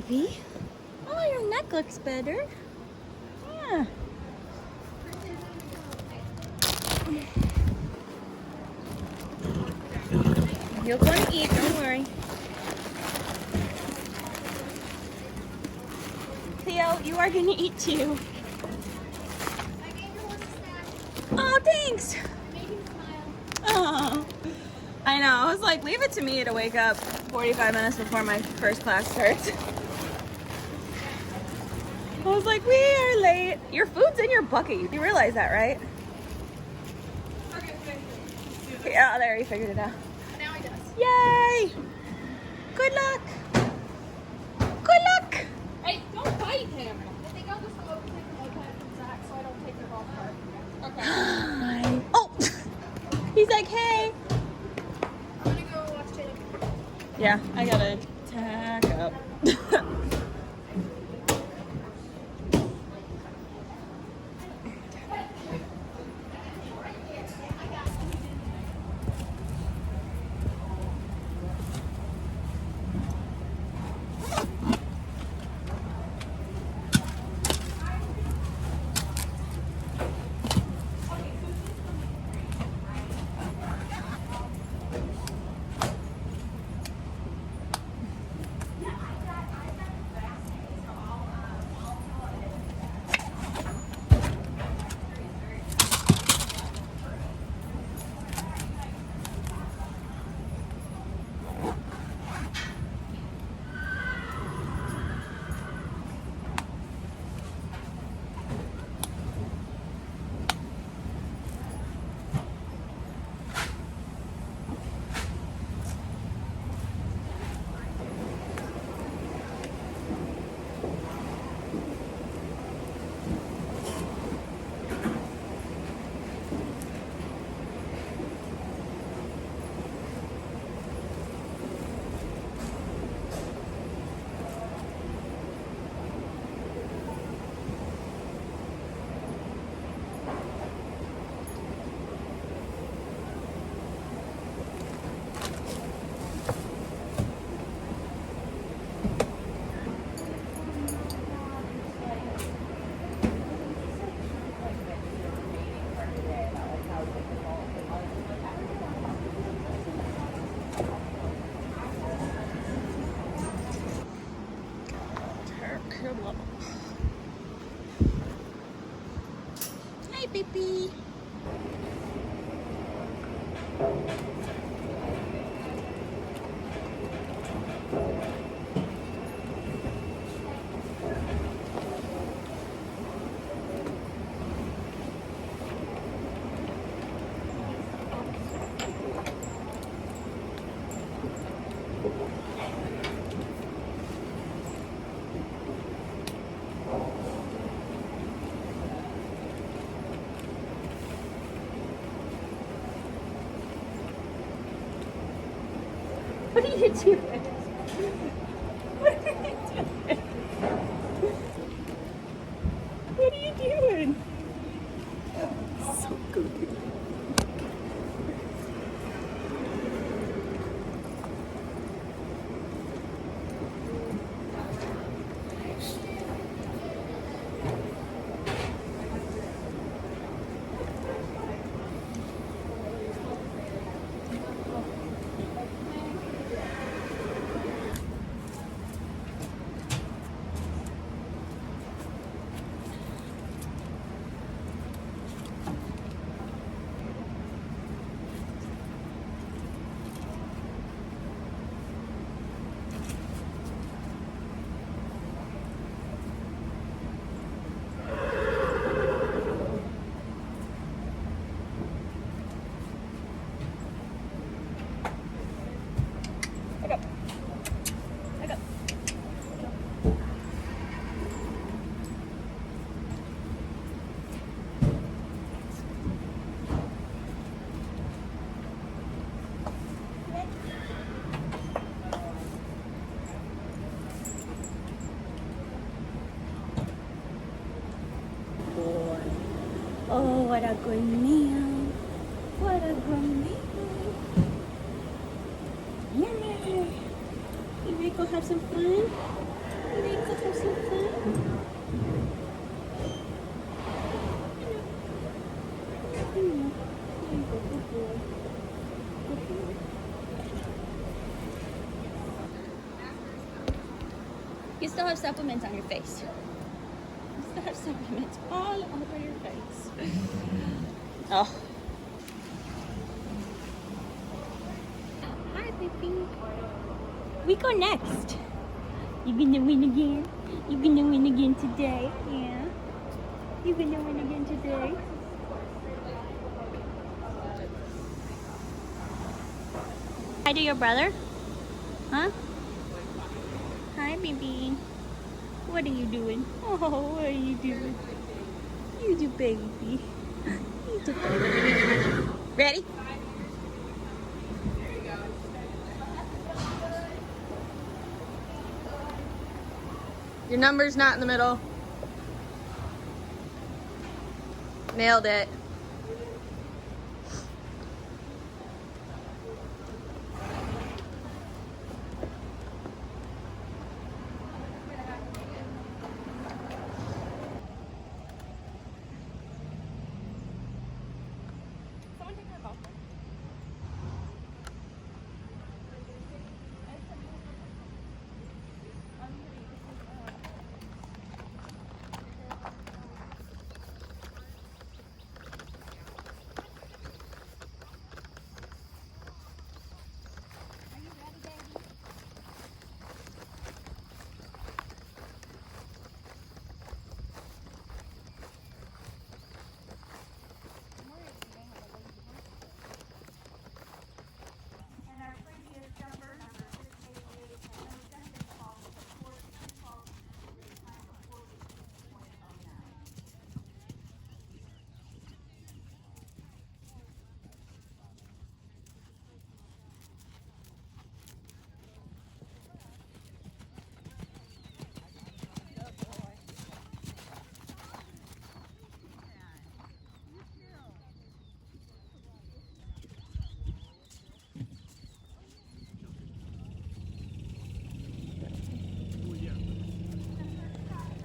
baby. Oh, your neck looks better. Yeah. You're going to eat, don't worry. Theo, you are going to eat too. Oh, thanks. Oh, I know. I was like, leave it to me to wake up 45 minutes before my first class starts. I was like, we are late. Your food's in your bucket. You realize that, right? Yeah, there, he figured it out. Now he does. Yay! Good luck. Good luck. Hey, don't bite him. I think I'll just go over and take the iPad from Zach so I don't take your ball apart. Okay. Hi. Oh! He's like, hey. I'm gonna go watch Taylor. Yeah, I gotta tack up. Hi, baby. What are you doing? What are you doing? What are you doing? So goofy. Oh, what a good meal. What a good meal. Yummy. You ready to go have some fun? You still have supplements on your face. You still have supplements all over your face. Oh. Hi, baby. We go next. You gonna win again? You gonna win again today? Yeah. You gonna win again today? Hi to your brother? Huh? Hi, baby. What are you doing? Oh, what are you doing? You do, baby. You do, baby. Ready? Your number's not in the middle. Nailed it.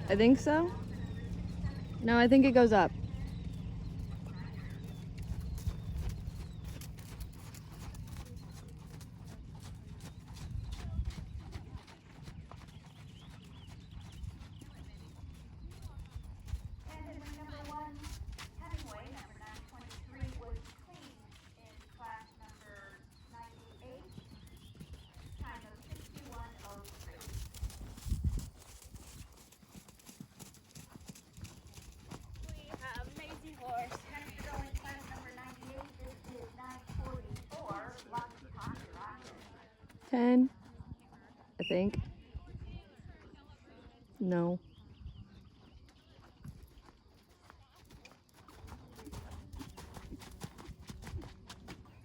I think so. No, I think it goes up. Ten, I think. No.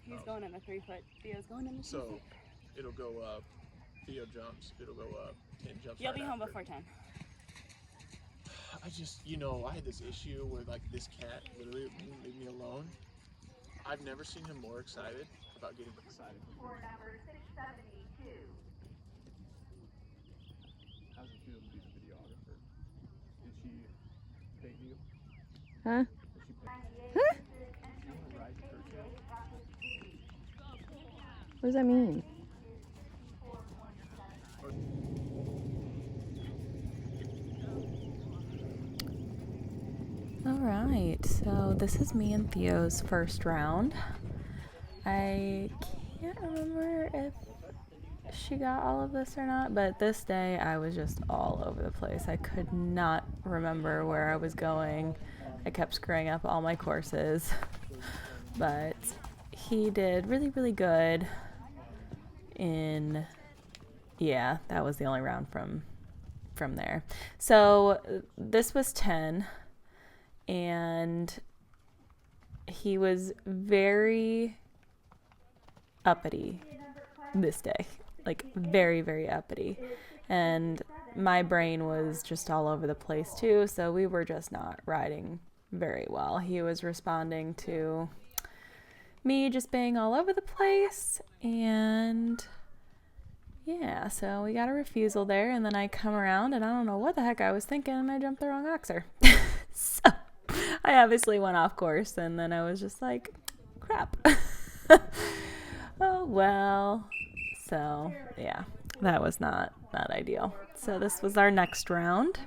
He's going in a 3-foot. Theo's going in the 2-foot. So it'll go up. Theo jumps. It'll go up. 10 jumps. You'll right be home after. before 10. I just, I had this issue where like this cat literally wouldn't leave me alone. I've never seen him more excited about getting excited. For number 672. How's it feel to be the videographer? Did she pay you? Huh? Did she pay you? Huh? Do you want to ride her tail? What does that mean? Alright, so this is me and Theo's first round. I can't remember if she got all of this or not, but this day I was just all over the place. I could not remember where I was going. I kept screwing up all my courses, but he did really, really good in, yeah, that was the only round from there. So this was 10, and he was very uppity this day, like very, very uppity, and my brain was just all over the place too, so we were just not riding very well. He was responding to me just being all over the place, and yeah, so we got a refusal there, and then I come around, and I don't know what the heck I was thinking, and I jumped the wrong oxer. So I obviously went off course, and then I was just like, crap. Oh, well. So, yeah, that was not ideal. So this was our next round.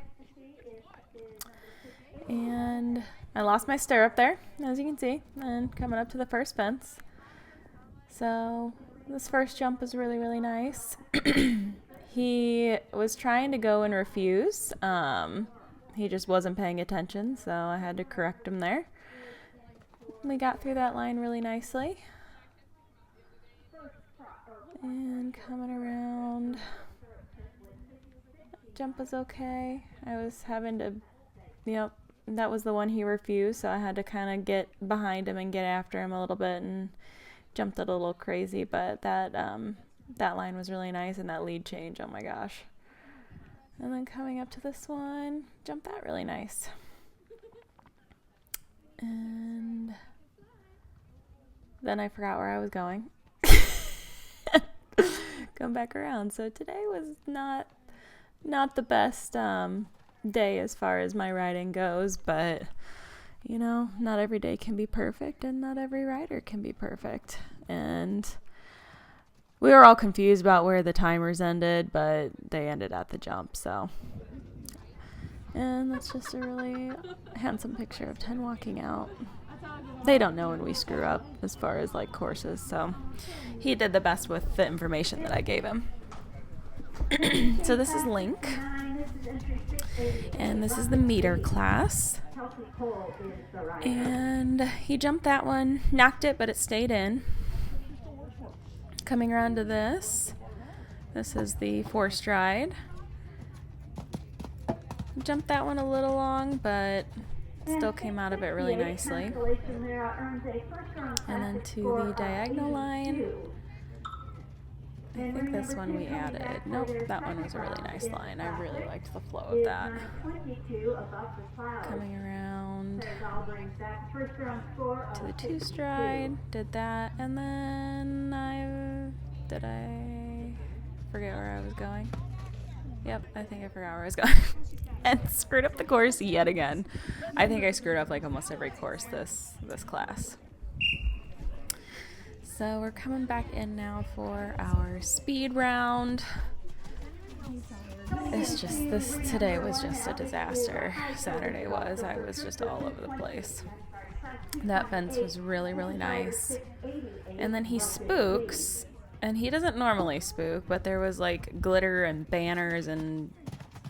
And I lost my stirrup there, as you can see, and coming up to the first fence. So this first jump was really, really nice. He was trying to go and refuse. He just wasn't paying attention, so I had to correct him there. We got through that line really nicely. And coming around, jump was okay. I was having to, yep, that was the one he refused, so I had to kind of get behind him and get after him a little bit, and jumped it a little crazy, but that line was really nice, and that lead change, oh my gosh. And then coming up to this one, jumped that really nice. And then I forgot where I was going. Come back around. So today was not the best day as far as my riding goes, but you know, not every day can be perfect, and not every rider can be perfect. And we were all confused about where the timers ended, but they ended at the jump, so. And that's just a really handsome picture of 10 walking out. They don't know when we screw up as far as like courses, so he did the best with the information that I gave him. So this is Link, and this is the meter class, and he jumped that one, knocked it, but it stayed in. Coming around to this is the 4-stride. Jumped that one a little long, but still came out of it really nicely. And then to the diagonal line, I think this one we added. Nope, that one was a really nice line. I really liked the flow of that. Coming around to the 2-stride, did that, and then did I forget where I was going? Yep, I think I forgot where I was going. And screwed up the course yet again. I think I screwed up like almost every course this class. So we're coming back in now for our speed round. Today was just a disaster. Saturday was. I was just all over the place. That fence was really, really nice. And then he spooks, and he doesn't normally spook, but there was like glitter and banners and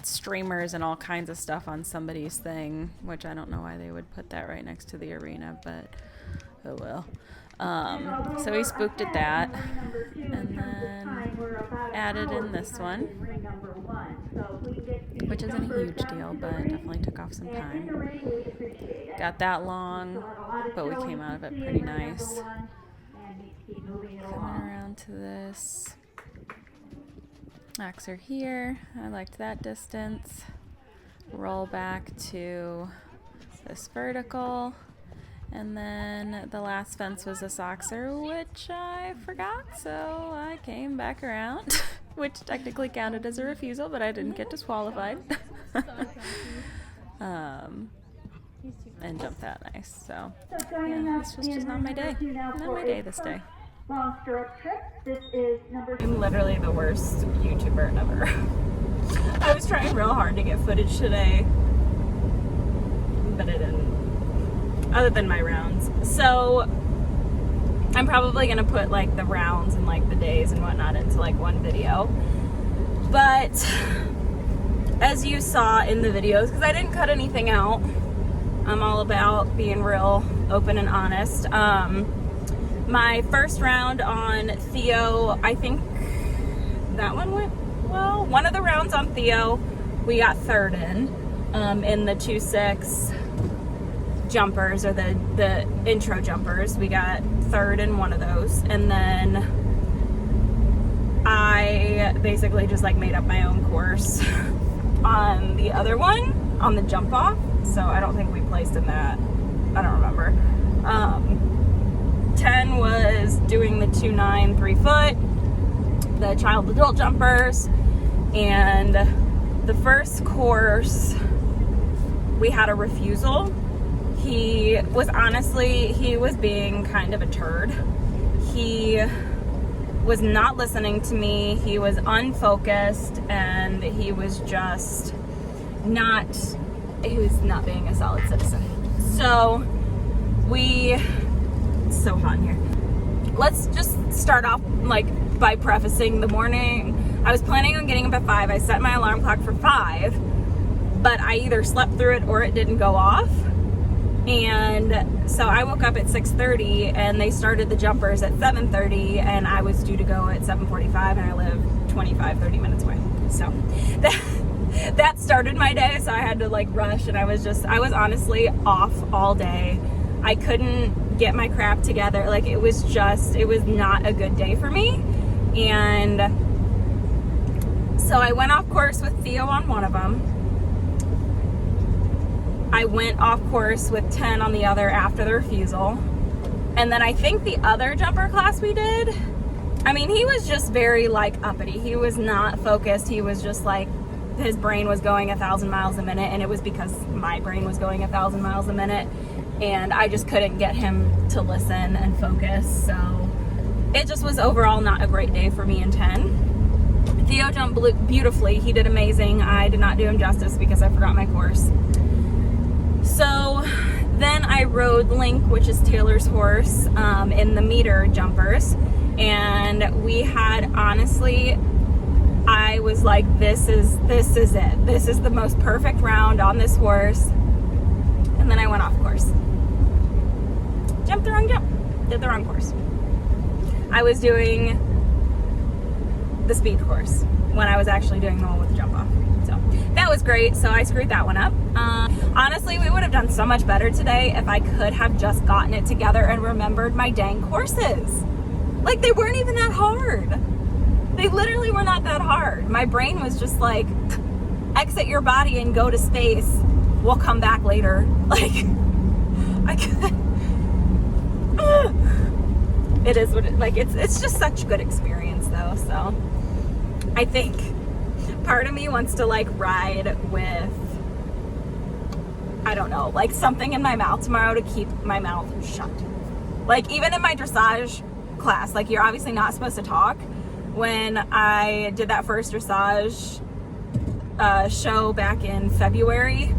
streamers and all kinds of stuff on somebody's thing, which I don't know why they would put that right next to the arena, but oh well. So he spooked at that, and then added in this one, which isn't a huge deal, but definitely took off some time. Got that long, but we came out of it pretty nice. Coming around to this axer here, I liked that distance. Roll back to this vertical. And then the last fence was this oxer, which I forgot, so I came back around, which technically counted as a refusal, but I didn't get disqualified. And jumped that nice. So yeah, this was just not my day. Not my day this day. I'm literally the worst YouTuber ever. I was trying real hard to get footage today, but it didn't. Other than my rounds. So I'm probably gonna put like the rounds and like the days and whatnot into like one video. But as you saw in the videos, because I didn't cut anything out, I'm all about being real open and honest. My first round on Theo, I think that one went well. One of the rounds on Theo, we got third in the 2-6 jumpers, or the intro jumpers. We got third in one of those, and then I basically just like made up my own course on the other one, on the jump off, so I don't think we placed in that. I don't remember. 10 was doing the 2-9 3-foot, the child adult jumpers, and the first course we had a refusal. He was being kind of a turd. He was not listening to me. He was unfocused, and he was not being a solid citizen. So it's so hot in here. Let's just start off by prefacing the morning. I was planning on getting up at 5. I set my alarm clock for 5, but I either slept through it or it didn't go off. And so I woke up at 6:30, and they started the jumpers at 7:30, and I was due to go at 7:45, and I live 25-30 minutes away. So that started my day, so I had to rush, and I was honestly off all day. I couldn't get my crap together. It was not a good day for me. And so I went off course with Theo on one of them. I went off course with 10 on the other after the refusal. And then I think the other jumper class we did, he was just very uppity. He was not focused. He was just his brain was going 1,000 miles a minute, and it was because my brain was going 1,000 miles a minute, and I just couldn't get him to listen and focus. So it just was overall not a great day for me in 10. Theo jumped beautifully. He did amazing. I did not do him justice because I forgot my course. So then I rode Link, which is Taylor's horse, in the meter jumpers, and we had, honestly, I was like, this is it. This is the most perfect round on this horse. And then I went off course. Jumped the wrong jump. Did the wrong course. I was doing the speed course when I was actually doing the one with the jump off. So that was great. So I screwed that one up. Honestly, we would have done so much better today if I could have just gotten it together and remembered my dang courses. They weren't even that hard. They literally were not that hard. My brain was just exit your body and go to space. We'll come back later. I could. It is what it's just such a good experience though. So I think part of me wants to ride with, I don't know, something in my mouth tomorrow to keep my mouth shut. Even in my dressage class, you're obviously not supposed to talk. When I did that first dressage show back in February,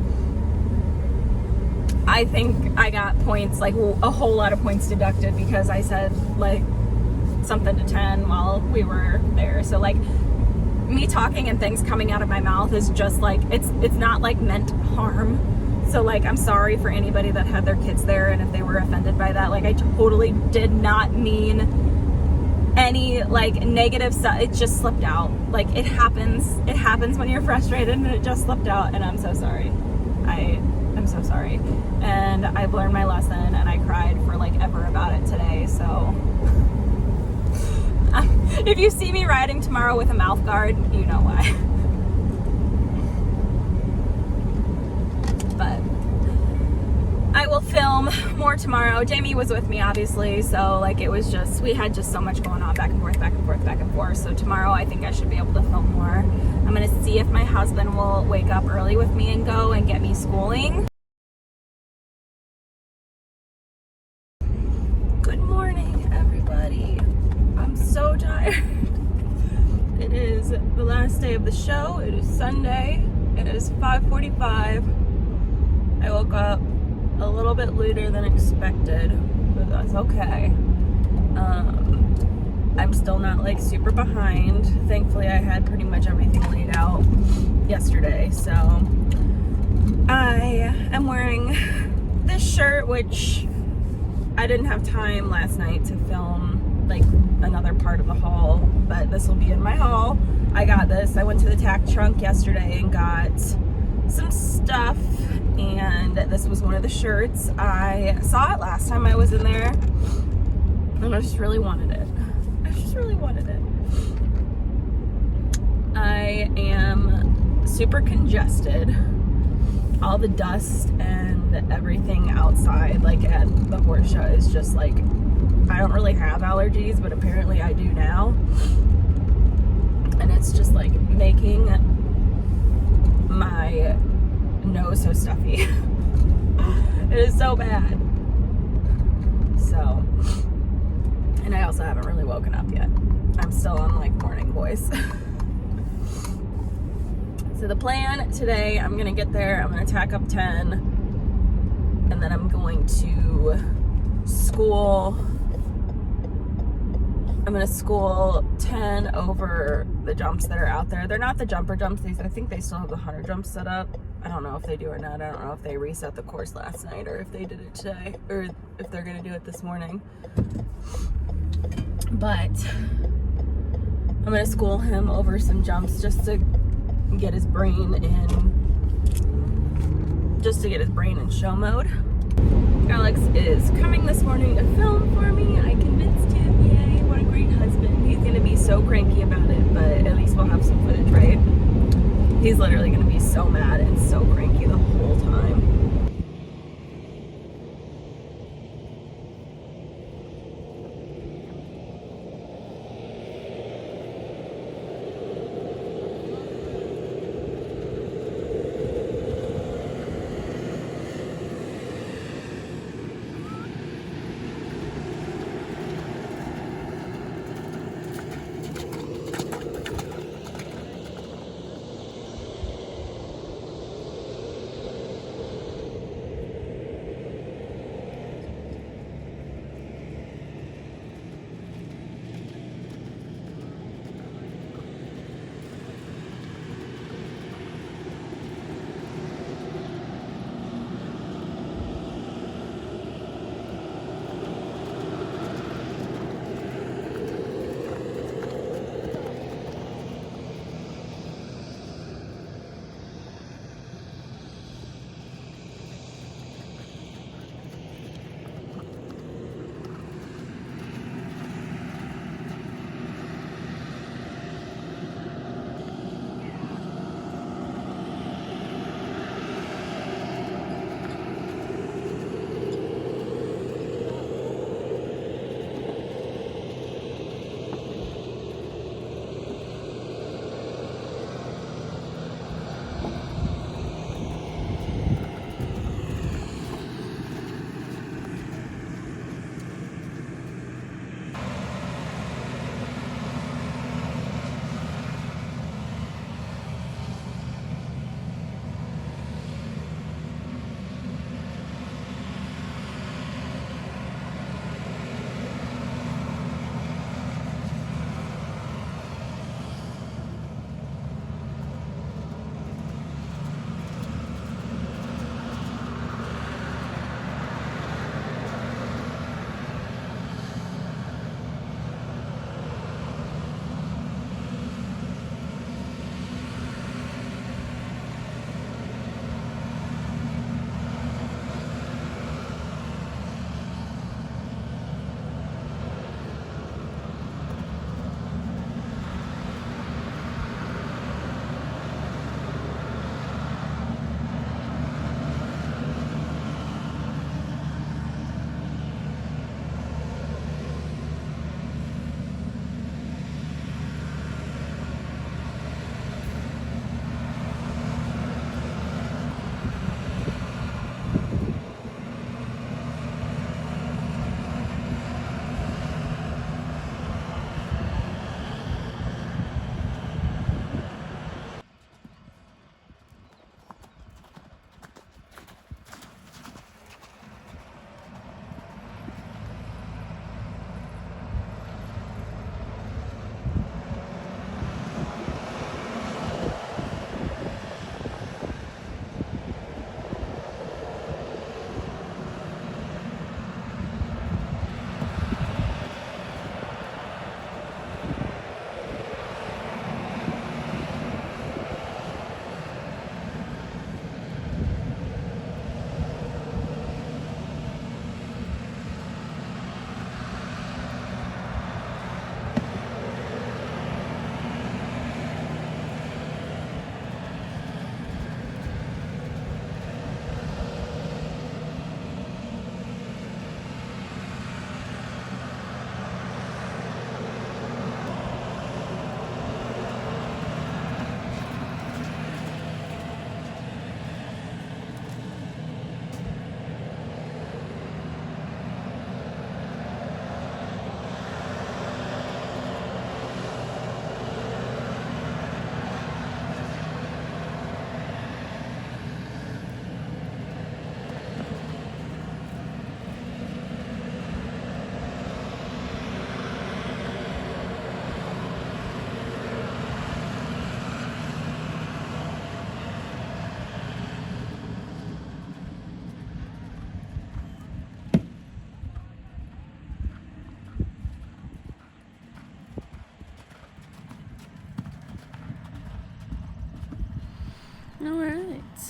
I think I got points, a whole lot of points deducted because I said something to 10 while we were there. So me talking and things coming out of my mouth is just it's not meant harm. So I'm sorry for anybody that had their kids there and if they were offended by that. I totally did not mean any negative stuff. It just slipped out. It happens when you're frustrated, and it just slipped out, and I'm so sorry. I'm so sorry. And I've learned my lesson, and I cried for ever about it today. So if you see me riding tomorrow with a mouth guard, you know why. But I will film more tomorrow. Jamie was with me, obviously, so it was just, we had just so much going on, back and forth, back and forth, back and forth. So tomorrow I think I should be able to film more. I'm gonna see if my husband will wake up early with me and go and get me schooling. Good morning, everybody. I'm so tired. It is the last day of the show. It is Sunday. It is 5:45. I woke up a little bit later than expected, but that's okay. I'm still not super behind. Thankfully, I had pretty much everything laid out yesterday, so I am wearing this shirt, which I didn't have time last night to film another part of the haul, but this will be in my haul. I got this. I went to the tack trunk yesterday and got some stuff, and this was one of the shirts. I saw it last time I was in there, and I just really wanted it. I am super congested. All the dust and everything outside, at the horse show, is just I don't really have allergies, but apparently I do now. and it's just like making my nose so stuffy. It is so bad. So, and I also haven't really woken up yet. I'm still on like morning voice. So the plan today, I'm gonna get there, I'm gonna tack up 10, and then I'm going to school. I'm gonna school 10 over the jumps that are out there. They're not the jumper jumps. I think they still have the 100 jumps set up. I don't know if they do or not. I don't know if they reset the course last night or if they did it today or if they're gonna do it this morning. But I'm gonna school him over some jumps just to get his brain in show mode. Alex is coming this morning to film for me. I convinced him. Yay, what a great husband. He's gonna be so cranky about it, but at least we'll have some footage, right? He's literally gonna be so mad and so cranky the whole time.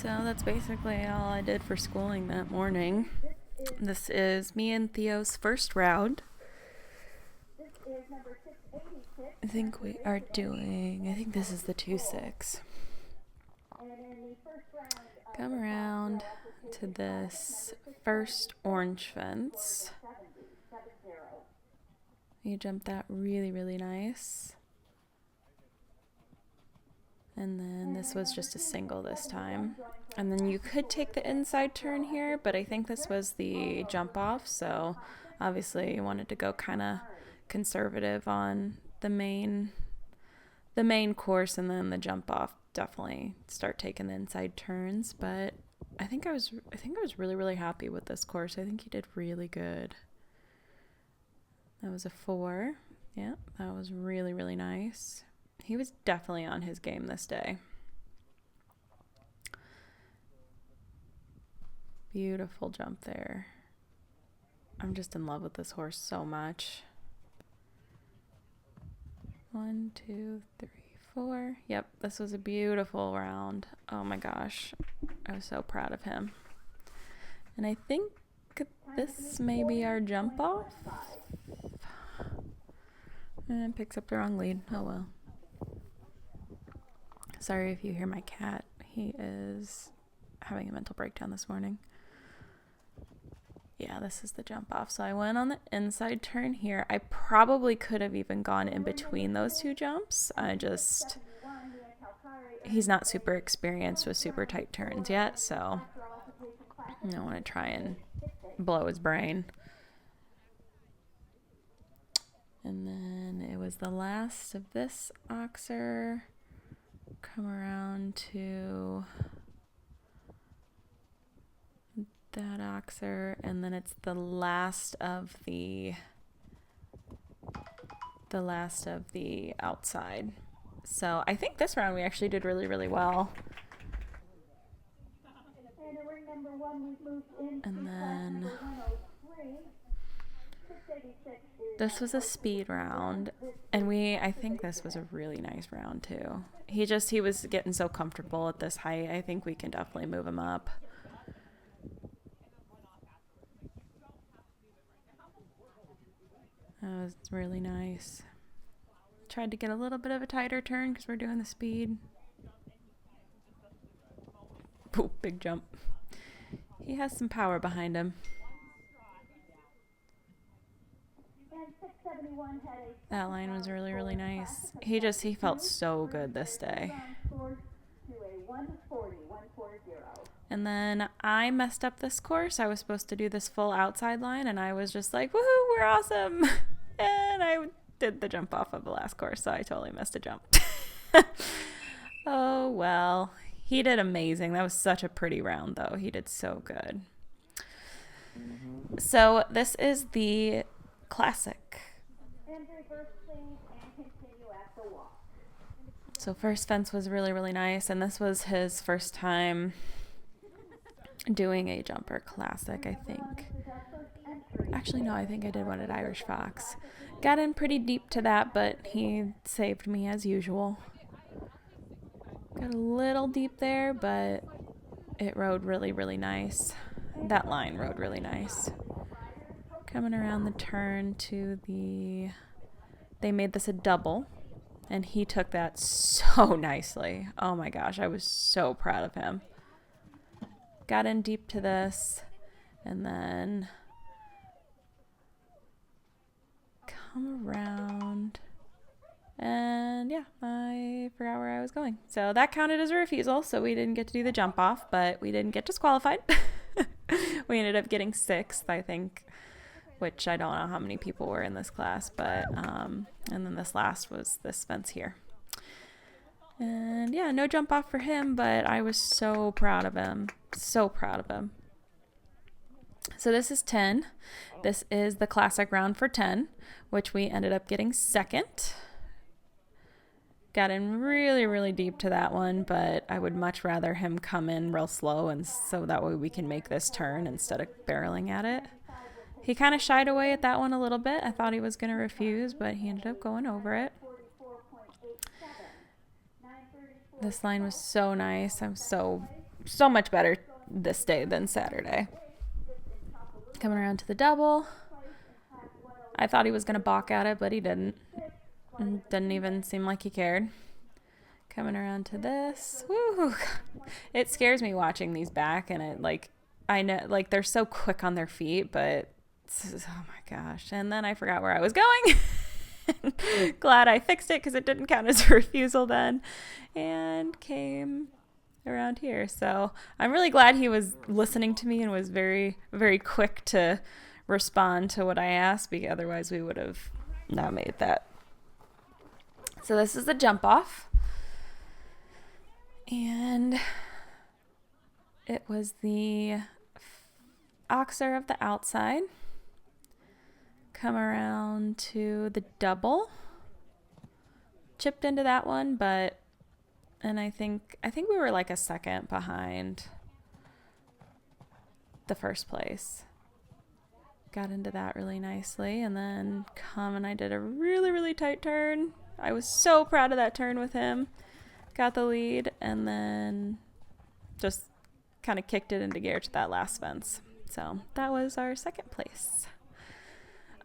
So that's basically all I did for schooling that morning. This is me and Theo's first round. I think this is the 2-6. Come around to this first orange fence. You jump that really, really nice. And then this was just a single this time. And then you could take the inside turn here, but I think this was the jump off, so obviously you wanted to go kind of conservative on the main course, and then the jump off definitely start taking the inside turns. But I think I was really, really happy with this course. I think he did really good. That was a 4. Yeah, that was really, really nice. He was definitely on his game this day. Beautiful jump there. I'm just in love with this horse so much. 1, 2, 3, 4. Yep, this was a beautiful round. Oh my gosh, I was so proud of him. And I think this may be our jump off. And picks up the wrong lead. Oh well. Sorry if you hear my cat. He is having a mental breakdown this morning. Yeah, this is the jump off. So I went on the inside turn here. I probably could have even gone in between those two jumps. He's not super experienced with super tight turns yet, so I don't want to try and blow his brain. And then it was the last of this oxer. Come around to that oxer, and then it's the last of the outside. So I think this round we actually did really, really well. And then this was a speed round, and I think this was a really nice round too. He was getting so comfortable at this height. I think we can definitely move him up. That was really nice. Tried to get a little bit of a tighter turn because we're doing the speed. Ooh, big jump. He has some power behind him. That line was really, really nice. He felt so good this day. And then I messed up this course. I was supposed to do this full outside line, and I was just like, woohoo, we're awesome. And I did the jump off of the last course, so I totally missed a jump. Oh, well. He did amazing. That was such a pretty round, though. He did so good. So this is the classic. So first fence was really, really nice, and this was his first time doing a jumper classic, I think. Actually, no, I think I did one at Irish Fox. Got in pretty deep to that, but he saved me as usual. Got a little deep there, but it rode really, really nice. That line rode really nice. Coming around the turn to they made this a double, and he took that so nicely. Oh my gosh, I was so proud of him. Got in deep to this, and then come around, and yeah, I forgot where I was going. So that counted as a refusal, so we didn't get to do the jump off, but we didn't get disqualified. We ended up getting 6th, I think, which I don't know how many people were in this class, but and then this last was this fence here. And yeah, no jump off for him, but I was so proud of him. So proud of him. So this is 10. This is the classic round for 10, which we ended up getting 2nd. Got in really, really deep to that one, but I would much rather him come in real slow, and so that way we can make this turn instead of barreling at it. He kind of shied away at that one a little bit. I thought he was going to refuse, but he ended up going over it. This line was so nice. I'm so so much better this day than Saturday. Coming around to the double. I thought he was going to balk at it, but he didn't. Didn't even seem like he cared. Coming around to this. Woo! It scares me watching these back, and it, like, I know, like, they're so quick on their feet, but oh my gosh. And then I forgot where I was going. Glad I fixed it because it didn't count as a refusal then. And came around here. So I'm really glad he was listening to me and was very, very quick to respond to what I asked, because otherwise we would have not made that. So this is the jump off. And it was the oxer of the outside. Come around to the double. Chipped into that one, but I think we were like a second behind the first place. Got into that really nicely, and then I did a really, really tight turn. I was so proud of that turn with him. Got the lead, and then just kind of kicked it into gear to that last fence. So that was our second place.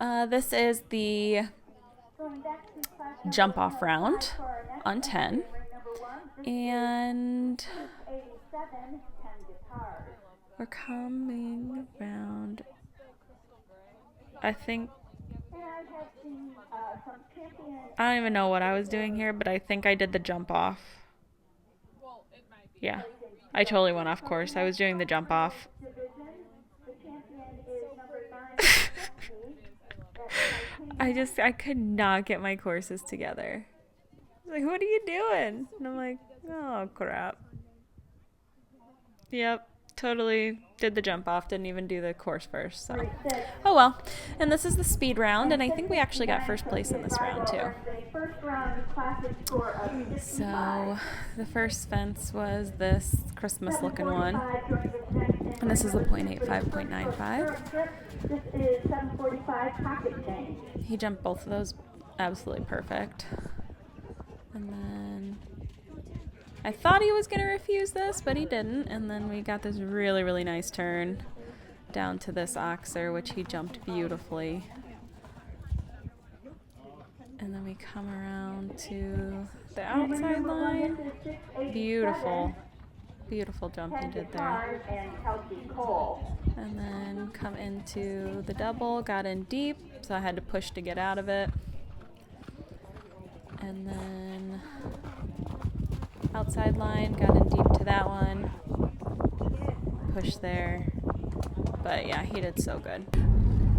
This is the jump off round on 10. And we're coming around. I don't even know what I was doing here, but I think I did the jump off. Yeah, I totally went off course. I was doing the jump off. I could not get my courses together. Like, what are you doing? And I'm like, oh crap. Yep, totally did the jump off, didn't even do the course first, so oh well. And this is the speed round, and I think we actually got first place in this round too. So the first fence was this Christmas looking one, and this is the 0.85, 0.95. He jumped both of those absolutely perfect. And then I thought he was going to refuse this, but he didn't. And then we got this really, really nice turn down to this oxer, which he jumped beautifully. And then we come around to the outside line. Beautiful, beautiful jump he did there. And then come into the double, got in deep, so I had to push to get out of it. And then outside line, got in deep to that one, push there, but yeah, he did so good.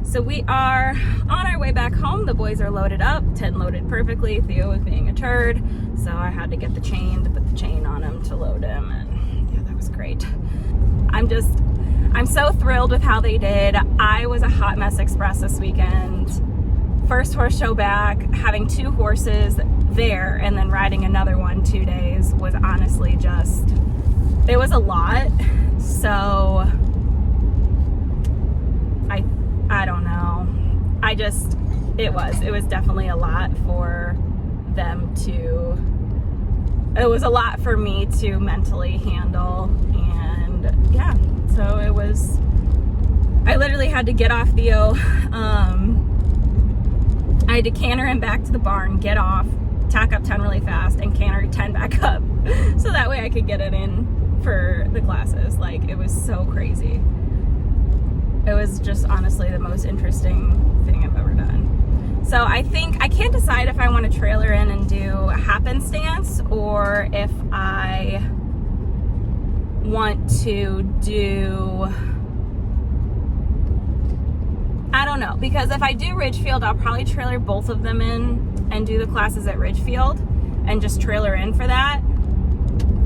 So we are on our way back home. The boys are loaded up, tent loaded perfectly. Theo was being a turd, so I had to get the chain to put the chain on him to load him, and yeah, that was great. I'm so thrilled with how they did. I was a hot mess express this weekend. First horse show back, having 2 horses there and then riding another one 2 days was honestly it was a lot. So I don't know. It was definitely a lot for them it was a lot for me to mentally handle, and yeah, so I literally had to get off Theo. I had to canter him back to the barn, get off, tack up 10 really fast, and canter 10 back up so that way I could get it in for the classes. Like, it was so crazy. It was just honestly the most interesting thing I've ever done. So I can't decide if I want to trailer in and do a happenstance or if I want to do, I don't know, because if I do Ridgefield, I'll probably trailer both of them in and do the classes at Ridgefield and just trailer in for that.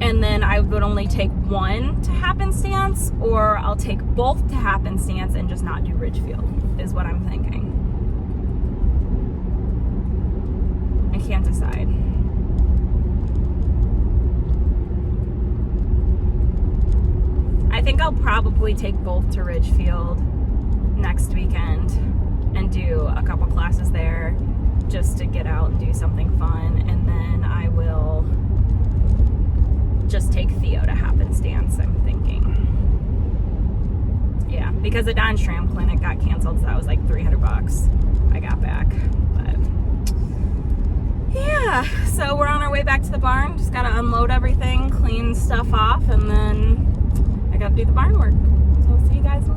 And then I would only take one to happenstance, or I'll take both to happenstance and just not do Ridgefield, is what I'm thinking. I can't decide. I think I'll probably take both to Ridgefield next weekend and do a couple classes there just to get out and do something fun, and then I will just take Theo to happenstance, I'm thinking. Yeah, because the Don's Tram Clinic got canceled, so that was like $300 I got back. But yeah, so we're on our way back to the barn. Just gotta unload everything, clean stuff off, and then I gotta do the barn work. So I'll see you guys later.